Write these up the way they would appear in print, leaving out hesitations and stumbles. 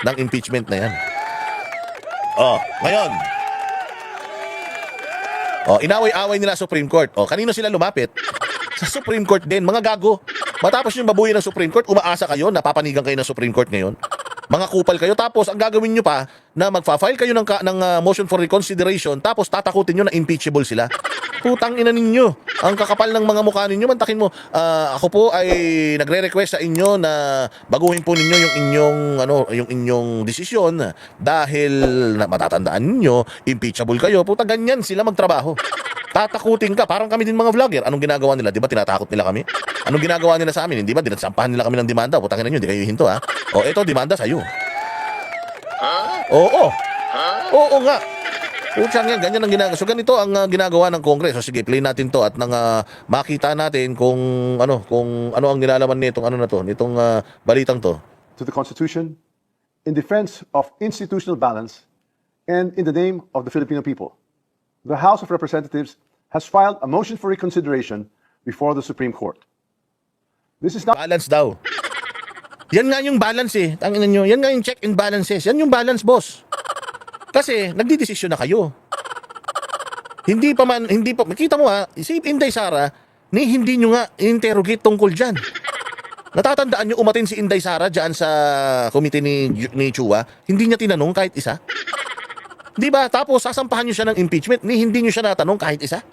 ng impeachment na yan. Oh, ngayon. Oh, inaway-away nila sa Supreme Court. Oh, kanino sila lumapit? Sa Supreme Court din, mga gago. Matapos yung babuyin ng Supreme Court, umaasa kayo, napapanigan kayo ng Supreme Court ngayon. Mga kupal kayo, tapos ang gagawin nyo pa na magfa-file kayo ng motion for reconsideration, tapos tatakutin nyo na impeachable sila. Putang ina ninyo. Ang kakapal ng mga mukha ninyo, mantakin mo, ako po ay nagre-request sa inyo na baguhin po ninyo yung inyong desisyon dahil na matatandaan ninyo, impeachable kayo. Puta, ganyan sila magtrabaho. Tatakutin ka, parang kami din mga vlogger. Anong ginagawa nila? Di ba tinatakot nila kami? Anong ginagawa nila sa amin? Hindi ba dinatsampahan nila kami ng demanda? Putangin ninyo, di kayo hinto ha. O eto, demanda sa'yo. Oo. Oo nga. Putsang yan, ganyan ang ginagawa. So ganito ang ginagawa ng Congress. So sige, play natin to at nang makita natin kung ano ang nilalaman nitong nitong balitang to. To the Constitution, in defense of institutional balance, and in the name of the Filipino people, the House of Representatives has filed a motion for reconsideration before the Supreme Court. This is not Balance daw. Yan nga yung balance eh. Tangina nyo. Yan nga yung check and balances. Yan yung balance, boss. Kasi nagdidesisyon na kayo. Hindi pa, makita mo ha, si Inday Sara, hindi nyo nga interrogate tungkol dyan. Natatandaan nyo umatin si Inday Sara dyan sa komite ni Chua, hindi niya tinanong kahit isa. Di ba? Tapos sasampahan nyo siya ng impeachment, hindi nyo siya natanong kahit isa.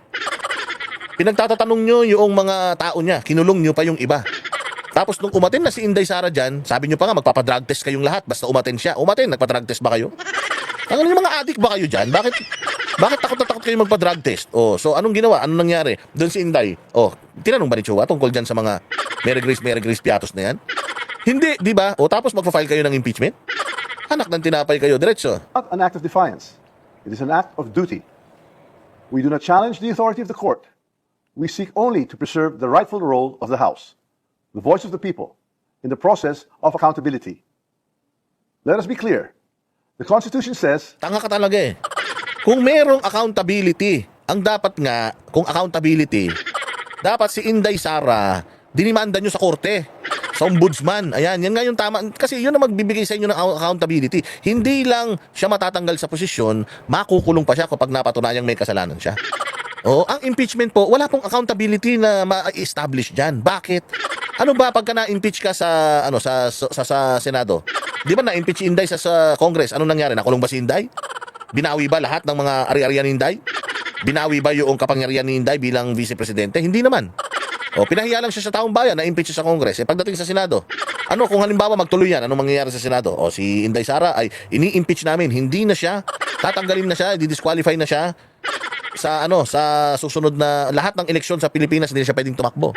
Pinagtatatanong nyo yung mga tao niya, kinulong nyo pa yung iba. Tapos nung umatin na si Inday Sara dyan, sabi nyo pa nga magpapadrug test kayong lahat basta umatin siya. Umatin, nagpa-drug test ba kayo? Ano yung mga addict ba kayo dyan? Bakit takot na takot kayo magpa-drug test? Oh, so anong ginawa? Anong nangyari? Doon si Inday. Oh, tinanong ba ni Chua tungkol dyan sa mga Mary Grace Piatos na yan? Hindi, di ba? O tapos magpa-file kayo ng impeachment? Anak ng tinapay kayo, diretso. an act of defiance. It is an act of duty. We do not challenge the authority of the court. We seek only to preserve the rightful role of the House, the voice of the people, in the process of accountability. Let us be clear. The Constitution says Tanga ka talaga eh. Kung merong accountability, ang dapat nga, kung accountability, dapat si Inday Sara, dinimanda nyo sa korte, sa ombudsman. Ayan, yan nga yung tama. Kasi yun na magbibigay sa inyo ng accountability. Hindi lang siya matatanggal sa posisyon, makukulong pa siya kapag napatunayang may kasalanan siya. O, ang impeachment po, wala pong accountability na ma-establish dyan. Bakit? Ano ba pagka na-impeach ka sa Senado? Di ba na-impeach si Inday sa Congress? Anong nangyari? Nakulong ba si Inday? Binawi ba lahat ng mga ari-arian ni Inday? Binawi ba yung kapangyarihan ni Inday bilang vice-presidente? Hindi naman. O, pinahiya lang siya sa taong bayan, na-impeach siya sa Congress. Pagdating sa Senado, kung halimbawa magtuloy yan, anong mangyayari sa Senado? O, si Inday Sara ay ini-impeach namin. Hindi na siya, tatanggalin na siya, di-disqualify na siya sa susunod na lahat ng eleksyon sa Pilipinas, hindi na siya pwedeng tumakbo.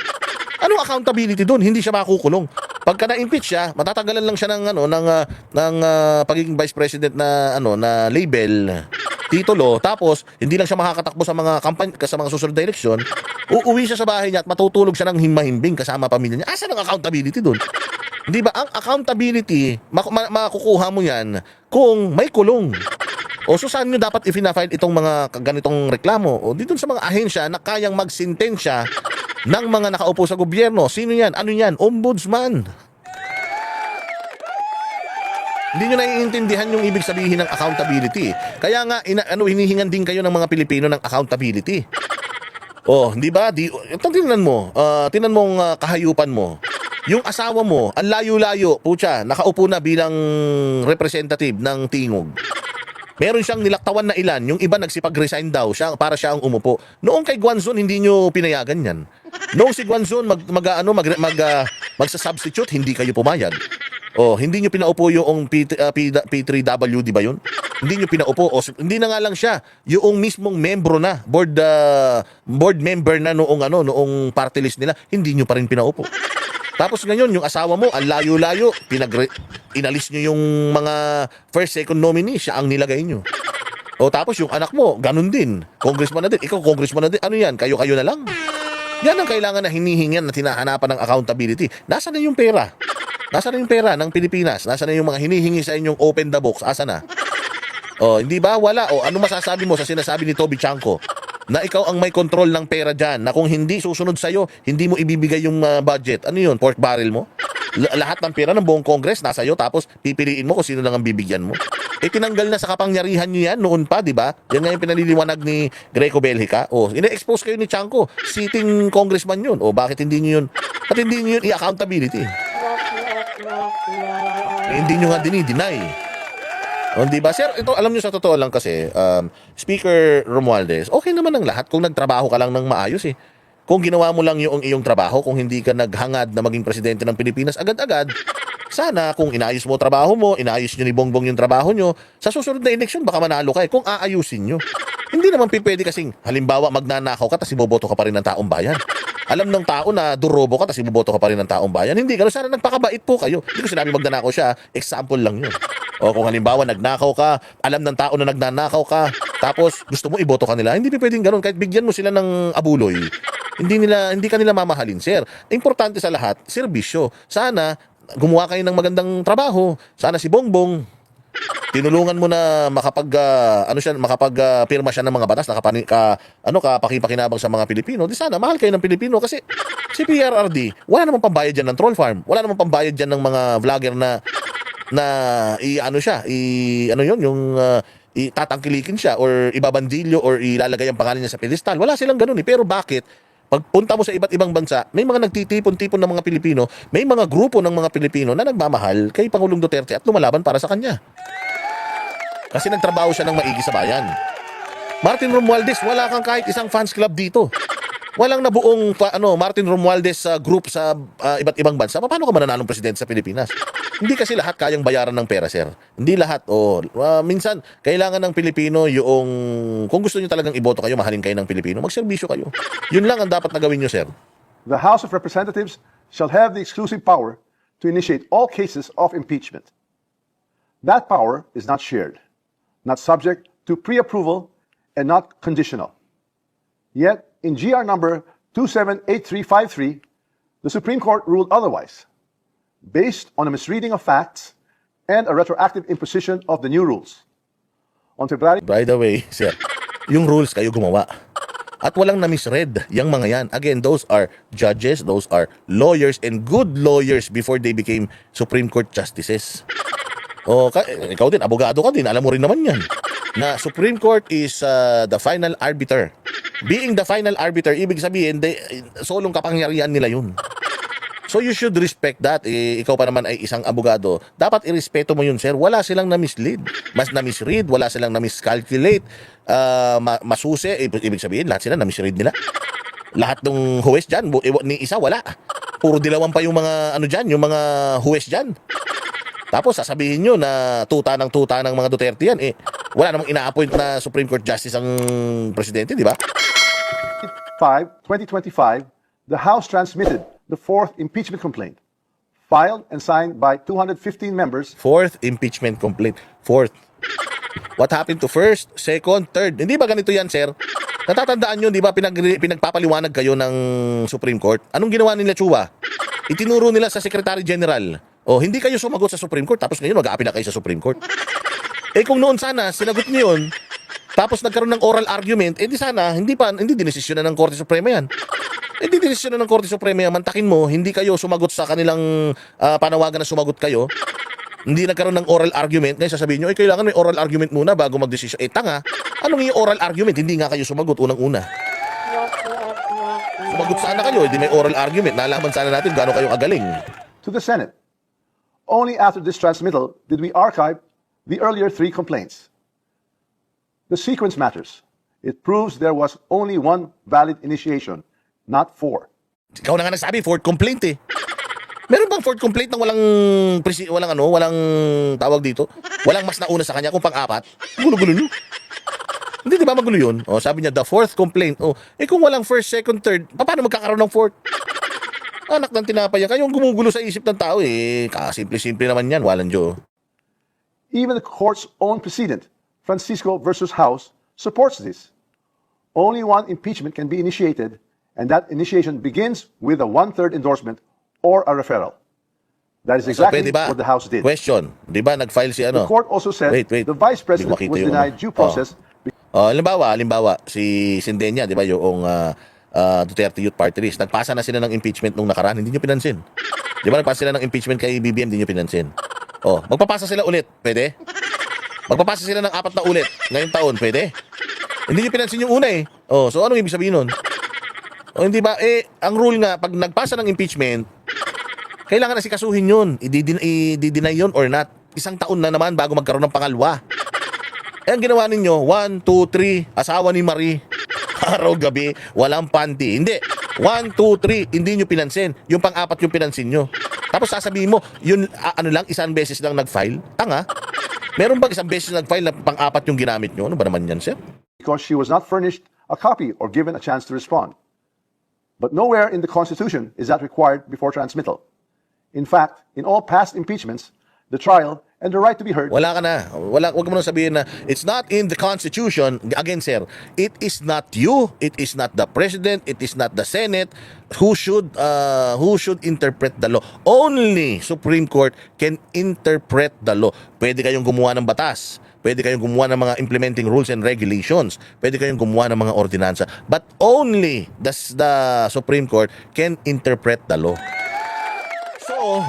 Anong accountability doon? Hindi siya makukulong. Pagka na-impeach siya, matatanggalan lang siya ng pagiging vice president na label, titulo, tapos hindi lang siya makakatakbo sa mga kampanya, sa mga susunod na eleksyon. Uuwi siya sa bahay niya at matutulog siya ng himma-himbing kasama pamilya niya. Asan ang accountability doon? Hindi ba? Ang accountability, makukuha mo yan kung may kulong. O so saan nyo dapat i-file itong mga ganitong reklamo? O dito sa mga ahensya na kayang magsintensya ng mga nakaupo sa gobyerno. Sino yan? Ano yan? Ombudsman. Hindi nyo naiintindihan yung ibig sabihin ng accountability. Kaya nga, hinihingan din kayo ng mga Pilipino ng accountability. Oh, hindi ba? Tingnan mo, tingnan mong kahayupan mo. Yung asawa mo, ang layo-layo, putya, nakaupo na bilang representative ng Tingog. Meron siyang nilaktawan na ilan, yung iba nagsipag-resign daw siya para siya ang umupo. Noong kay Guanzon, hindi nyo pinayagan yan. Noong si Guanzon magsa-substitute, hindi kayo pumayag. O, hindi nyo pinaupo yung P3W, di ba yun? Hindi nyo pinaupo. O, hindi na nga lang siya, yung mismong membro na, board member na noong party list nila, hindi nyo pa rin pinaupo. Tapos ngayon, yung asawa mo, ang layo-layo, inalis nyo yung mga first, second nominee, siya ang nilagay nyo. O tapos yung anak mo, ganun din. Congressman na din. Ikaw, congressman na din. Ano yan? Kayo-kayo na lang. Yan ang kailangan na hinihingan na tinahanapan ng accountability. Nasaan na yung pera? Nasaan na yung pera ng Pilipinas? Nasaan na yung mga hinihingi sa inyong open the box? Asa na? O, hindi ba? Wala. O, ano masasabi mo sa sinasabi ni Toby Chanko? Na ikaw ang may control ng pera dyan, na kung hindi susunod sa'yo, hindi mo ibibigay yung budget. Ano yun? Pork barrel mo? Lahat ng pera ng buong Congress nasa iyo, tapos pipiliin mo kung sino lang ang bibigyan mo. Tinanggal na sa kapangyarihan niyo yan noon pa, di ba? Yan nga yung pinaliliwanag ni Greco Belgica. Ina-expose kayo ni Chanco, sitting congressman yun. Bakit hindi niyo yun? At hindi niyo yun i-accountability? Hindi niyo nga dinideny. Di ba? Sir, ito alam niyo sa totoo lang kasi, Speaker Romualdez, okay naman ang lahat kung nagtrabaho ka lang ng maayos eh. Kung ginawa mo lang yung iyong trabaho, kung hindi ka naghangad na maging presidente ng Pilipinas agad-agad, sana kung inayos mo trabaho mo, inayos nyo ni Bongbong yung trabaho nyo, sa susunod na eleksyon baka manalo ka kung aayusin nyo. Hindi naman pwede kasing, halimbawa magnanakaw ka tapos iboboto ka pa rin ng taong bayan. Alam ng tao na durobo ka tapos iboboto ka pa rin ng taong bayan. Hindi gano'n. Sana nagpakabait po kayo. Hindi ko sinabi magnanakaw siya. Example lang yun. Kung halimbawa nagnakaw ka, alam ng tao na nagnanakaw ka, tapos gusto mo iboto ka nila, hindi pwedeng gano'n. Kahit bigyan mo sila ng abuloy, hindi ka nila mamahalin, sir. Importante sa lahat, serbisyo. Sana gumawa kayo ng magandang trabaho. Sana si Bongbong tinulungan mo na makapag-pirma siya ng mga batas na kapakipakinabang sa mga Pilipino. Di sana mahal kayo ng Pilipino kasi si PRRD, wala namang pambayad diyan ng troll farm. Wala namang pambayad diyan ng mga vlogger na tatangkilikin siya or ibabandilyo or ilalagay ang pangalan niya sa pedestal. Wala silang ganoon eh. Pero bakit? Pagpunta mo sa iba't ibang bansa, may mga nagtitipon-tipon ng mga Pilipino, may mga grupo ng mga Pilipino na nagmamahal kay Pangulong Duterte at lumalaban para sa kanya. Kasi nagtrabaho siya ng maigi sa bayan. Martin Romualdez, wala kang kahit isang fans club dito. Walang nabuong Martin Romualdez group sa iba't ibang bansa. Paano ka mananalong presidente sa Pilipinas? Hindi kasi lahat kayang bayaran ng pera, sir. Hindi lahat. Minsan, kailangan ng Pilipino kung gusto nyo talagang iboto kayo, mahalin kayo ng Pilipino, magserbisyo kayo. Yun lang ang dapat na gawin nyo, sir. The House of Representatives shall have the exclusive power to initiate all cases of impeachment. That power is not shared, not subject to pre-approval, and not conditional. Yet, in GR number 278353, the Supreme Court ruled otherwise, based on a misreading of facts and a retroactive imposition of the new rules. On February... By the way, sir, yung rules kayo gumawa. At walang na-misread yung mga yan. Again, those are judges, those are lawyers, and good lawyers before they became Supreme Court justices. Ikaw din, abogado ka din, alam mo rin naman yan. Na Supreme Court is the final arbiter. Being the final arbiter, ibig sabihin, solong kapangyarihan nila yun. So you should respect that. Ikaw pa naman ay isang abogado. Dapat irespeto mo yun, sir. Wala silang na-mislead. Na-misread, wala silang na-miscalculate. Masusi, ibig sabihin, lahat sila na-misread nila. Lahat ng huwes dyan, ni isa wala. Puro dilawan pa yung mga yung mga huwes dyan. Tapos sasabihin nyo na tuta ng mga Duterte yan. Wala namang ina-appoint na Supreme Court Justice ang presidente, di ba? 2025, the House transmitted the fourth impeachment complaint, filed and signed by 215 members. Fourth impeachment complaint. Fourth. What happened to first, second, third? Hindi ba ganito yan, sir? Natatandaan nyo, di ba, pinagpapaliwanag kayo ng Supreme Court? Anong ginawa nila, Chua? Itinuro nila sa Secretary General. Hindi kayo sumagot sa Supreme Court, tapos ngayon mag-aapi na kayo sa Supreme Court. Kung noon sana, sinagot niyo yun, tapos nagkaroon ng oral argument, di sana, hindi dinesisyonan ng Korte Suprema yan. Hindi dinesisyonan ng Korte Suprema yan, mantakin mo, hindi kayo sumagot sa kanilang panawagan na sumagot kayo. Hindi nagkaroon ng oral argument, ngayon sasabihin nyo, kailangan may oral argument muna bago magdesisyon. Tanga, anong yung oral argument? Hindi nga kayo sumagot unang-una. Sumagot sana kayo, hindi may oral argument. Nalaman sana natin gaano kayo kagaling. To the Senate. Only after this transmittal did we archive the earlier three complaints. The sequence matters. It proves there was only one valid initiation, not four. Ikaw na nga nagsabi, fourth complaint eh. Meron bang fourth complaint na walang tawag dito? Walang mas nauna sa kanya kung pang-apat? Gulo-gulo nyo. Hindi, di ba magulo yun? Sabi niya, the fourth complaint. Kung walang first, second, third, paano magkakaroon ng fourth? Anak ng tinapaya, kayong gumugulo sa isip ng tao simple-simple naman yan, walang Diyo. Even the court's own precedent, Francisco versus House, supports this. Only one impeachment can be initiated, and that initiation begins with a one-third endorsement or a referral. That is exactly what the House did. Question, di ba nag-file si The court also said the Vice President was denied due process. Halimbawa, si Sindenya, di ba, yung Duterte Youth Party List, nagpasa na sila ng impeachment nung nakaraan, hindi nyo pinansin. Di ba nagpasa sila ng impeachment kay BBM, di nyo pinansin? Oh, magpapasa sila ulit, pwede? Magpapasa sila ng 4 na ulit ngayong taon, pwede? Hindi nyo pinansin yung una eh. Oh, so anong ibig sabihin nun? O hindi ba, ang rule nga, pag nagpasa ng impeachment, kailangan na sikasuhin yun. I-deny yun or not. 1 taon na naman bago magkaroon ng pangalawa. Ang ginawa ninyo, 1, 2, 3, asawa ni Marie, araw-gabi, walang panty. Hindi. 1, 2, 3, hindi nyo pinansin. Yung pang-4 yung pinansin nyo. Tapos sasabihin mo, yun, isang beses lang nag-file? Tanga. Meron bang isang beses nag-file na pang-4 yung ginamit nyo? Ano ba naman yan, sir? because she was not furnished a copy or given a chance to respond. But nowhere in the Constitution is that required before transmittal. In fact, in all past impeachments, the trial and the right to be heard. Wala ka na. Wag mo nang sabihin na it's not in the Constitution. Again, sir, it is not you, it is not the President, it is not the Senate who should interpret the law. Only Supreme Court can interpret the law. Pwede kayong gumawa ng batas. Pwede kayong gumawa ng mga implementing rules and regulations. Pwede kayong gumawa ng mga ordinansa. But only the Supreme Court can interpret the law. So,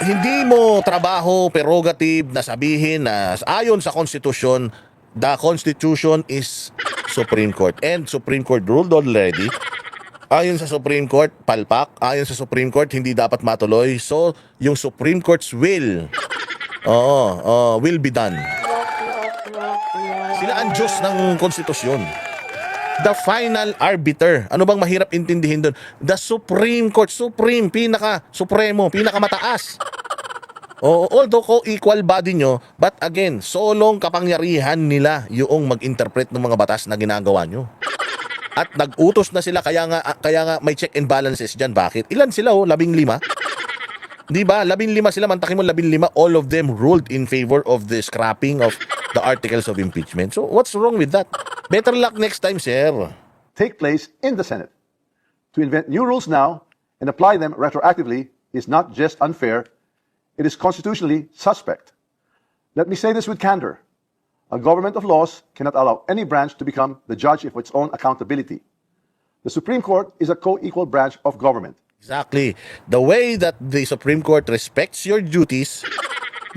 hindi mo trabaho, prerogative na sabihin na ayon sa Constitution, the Constitution is Supreme Court. And Supreme Court ruled already. Ayon sa Supreme Court, palpak. Ayon sa Supreme Court, hindi dapat matuloy. So, yung Supreme Court's will, will be done. Sila ang Diyos ng Konstitusyon. The final arbiter. Ano bang mahirap intindihin doon? The Supreme Court, supreme, supremo, pinakamataas. Although co-equal body nyo, but again, solong kapangyarihan nila yung mag-interpret ng mga batas na ginagawa nyo. At nag-utos na sila, kaya nga may check and balances dyan. Bakit? Ilan sila 15? Di ba? 15 sila, mantakin mo 15, all of them ruled in favor of the scrapping of the articles of impeachment. So what's wrong with that? Better luck next time, sir. Take place in the Senate. To invent new rules now and apply them retroactively is not just unfair, it is constitutionally suspect. Let me say this with candor. A government of laws cannot allow any branch to become the judge of its own accountability. The Supreme Court is a co-equal branch of government. Exactly. The way that the Supreme Court respects your duties,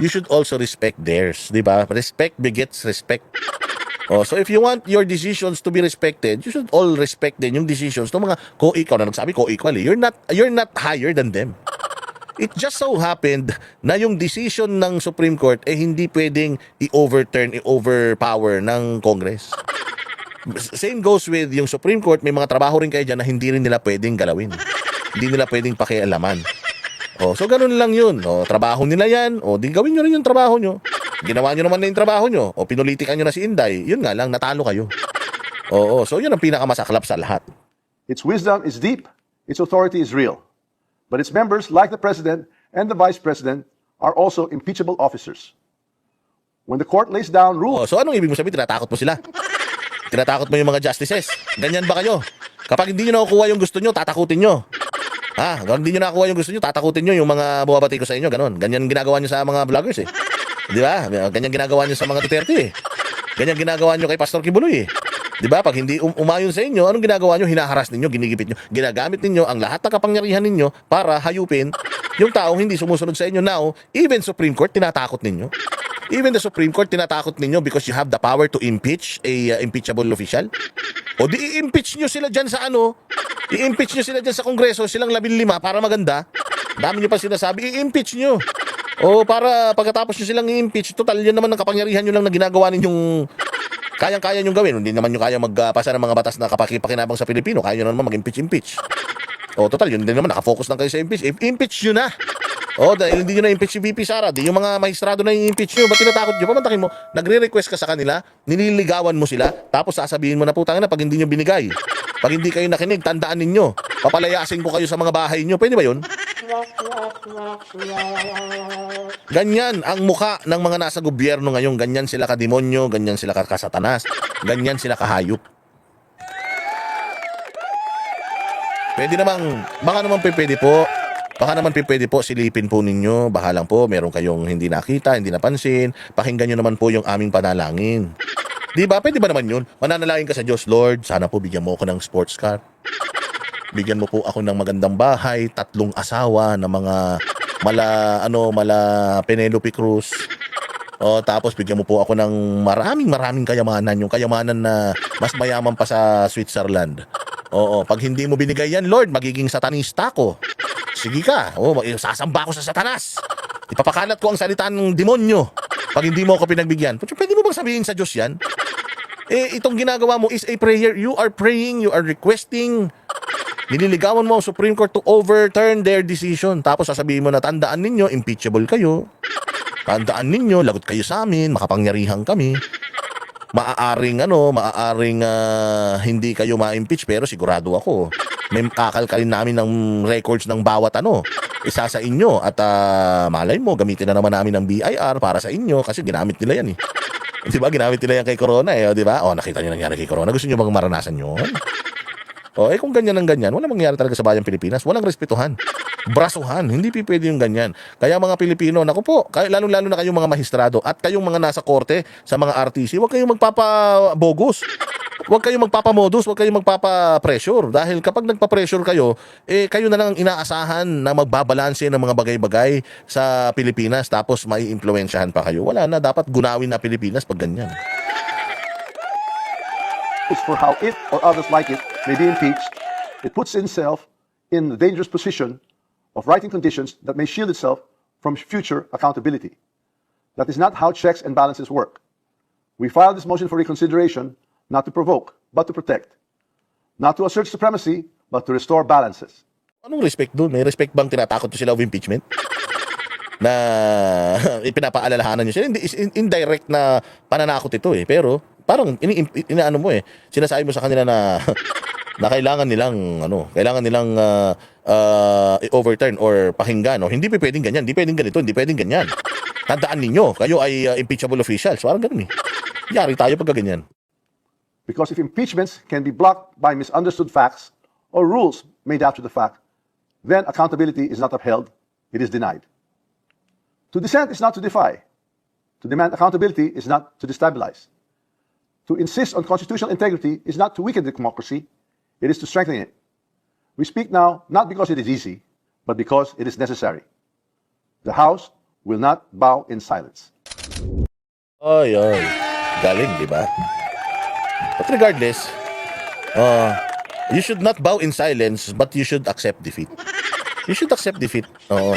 you should also respect theirs. Diba? Respect begets respect. So if you want your decisions to be respected, you should all respect din yung decisions ng mga co-equal. Na nagsabi co-equal, you're not higher than them. It just so happened na yung decision ng Supreme Court hindi pwedeng i-overpower ng Congress. Same goes with yung Supreme Court, may mga trabaho rin kayo dyan na hindi rin nila pwedeng galawin. Hindi nila pwedeng pakialaman. So ganun lang yun. Trabaho nila yan. Di gawin nyo rin yung trabaho nyo. Ginawa nyo naman na yung trabaho nyo. Pinulitikan nyo na si Inday. Yun nga lang, natalo kayo. So yun ang pinakamasaklap sa lahat. Its wisdom is deep, its authority is real. But its members, like the President and the Vice President, are also impeachable officers. When the court lays down rules... So anong ibig mo sabihin? Tinatakot mo sila? Tinatakot mo yung mga justices? Ganyan ba kayo? Kapag hindi nyo nakukuha yung gusto nyo, tatakutin nyo. Hindi nyo nakukuha yung gusto nyo, tatakutin nyo yung mga bumabati ko sa inyo. Ganon. Ganyan ginagawa nyo sa mga vloggers eh. Di ba? Ganyan ginagawa nyo sa mga Duterte eh. Ganyan ginagawa nyo kay Pastor Kibuloy eh. Di ba? Pag hindi umayon sa inyo, anong ginagawa nyo? Hinaharas ninyo, ginigipit nyo. Ginagamit ninyo ang lahat ng kapangyarihan ninyo para hayupin yung taong hindi sumusunod sa inyo. Now, even Supreme Court, tinatakot ninyo. Even the Supreme Court, tinatakot ninyo because you have the power to impeach a impeachable official. O di i-impeach nyo sila dyan sa i-impeach nyo sila dyan sa Kongreso, silang 15 para maganda. Dami nyo pa sinasabi, i-impeach nyo. Para pagkatapos nyo silang i-impeach, total yan naman ng kapangyarihan nyo lang na ginagawa ninyong kayang-kaya nyo gawin. Hindi naman nyo kaya magpasa ng mga batas na kapakipakinabang sa Pilipino. Kaya nyo naman mag-impeach. Total, yun din naman, nakafocus lang kayo sa impeach. Impeach nyo na. Dahil hindi nyo na-impeach si VP Sara, di yung mga maestrado na i-impeach nyo, ba't tinatakot nyo? Pamantakin mo, nagre-request ka sa kanila, nililigawan mo sila, tapos sasabihin mo na putang na pag hindi nyo binigay. Pag hindi kayo nakinig, tandaan ninyo. Papalayasin ko kayo sa mga bahay nyo. Pwede ba yun? Ganyan ang muka ng mga nasa gobyerno ngayon. Ganyan sila kademonyo, ganyan sila kasatanas, ganyan sila kahayop. Pwede namang, baka naman pwede po, silipin po ninyo, bahalang po, meron kayong hindi nakita, hindi napansin, pakinggan nyo naman po yung aming panalangin. Di ba? Pwede ba naman yun? Mananalangin ka sa Diyos, Lord, sana po bigyan mo ako ng sports car. Bigyan mo po ako ng magandang bahay, 3 asawa na mga mala Penelope Cruz. O tapos bigyan mo po ako ng maraming kayamanan, yung kayamanan na mas mayaman pa sa Switzerland. Oo, pag hindi mo binigay yan, Lord, magiging satanista ko. Sige ka, sasamba ako sa Satanas. Ipapakalat ko ang salita ng demonyo pag hindi mo ako pinagbigyan. Pwede mo bang sabihin sa Diyos yan? Itong ginagawa mo is a prayer. You are praying, you are requesting. Nililigawan mo ang Supreme Court to overturn their decision. Tapos sasabihin mo na, tandaan ninyo, impeachable kayo. Tandaan ninyo, lagot kayo sa amin, makapangyarihan kami. Maaaring hindi kayo ma-impeach, pero sigurado ako, may kakalkalin namin ng records ng bawat isa sa inyo. At malay mo, gamitin na naman namin ng BIR para sa inyo kasi ginamit nila yan eh. Di ba? Ginamit nila yan kay Corona eh, di ba? Nakita niyo nangyari kay Corona. Gusto niyo bang maranasan yun? Kung ganyan ang ganyan, walang mangyari talaga sa bayang Pilipinas. Walang respetuhan. Brasuhan. Hindi pwede yung ganyan. Kaya mga Pilipino, naku po, lalong-lalo na kayong mga mahistrado at kayong mga nasa korte sa mga RTC, huwag kayong magpapabogus. Huwag kayong magpapamodus, huwag kayong magpapapressure. Dahil kapag nagpa-pressure kayo, kayo na lang ang inaasahan na magbabalanse ng mga bagay-bagay sa Pilipinas tapos may impluwensyahan pa kayo. Wala na, dapat gunawin na Pilipinas pag ganyan. For how it or others like it may be impeached, it puts itself in the dangerous position of writing conditions that may shield itself from future accountability. That is not how checks and balances work. We filed this motion for reconsideration not to provoke, but to protect. Not to assert supremacy, but to restore balances. Anong respect doon? May respect bang tinatakot to sila of impeachment? Na ipinapaalalahanan nyo sila. Indirect na pananakot ito eh. Pero parang inaano mo eh. Sinasabi mo sa kanila na na kailangan nilang i-overturn or pakinggan. Hindi pwedeng ganyan, hindi pwedeng ganito, hindi pwedeng ganyan. Tandaan ninyo, kayo ay impeachable officials. Parang ganun eh. Yari tayo pagka ganyan. Because if impeachments can be blocked by misunderstood facts or rules made after the fact, then accountability is not upheld, it is denied. To dissent is not to defy. To demand accountability is not to destabilize. To insist on constitutional integrity is not to weaken the democracy, it is to strengthen it. We speak now not because it is easy, but because it is necessary. The House will not bow in silence. Ay, galing, di ba? But regardless, you should not bow in silence, but you should accept defeat. You should accept defeat. Oo.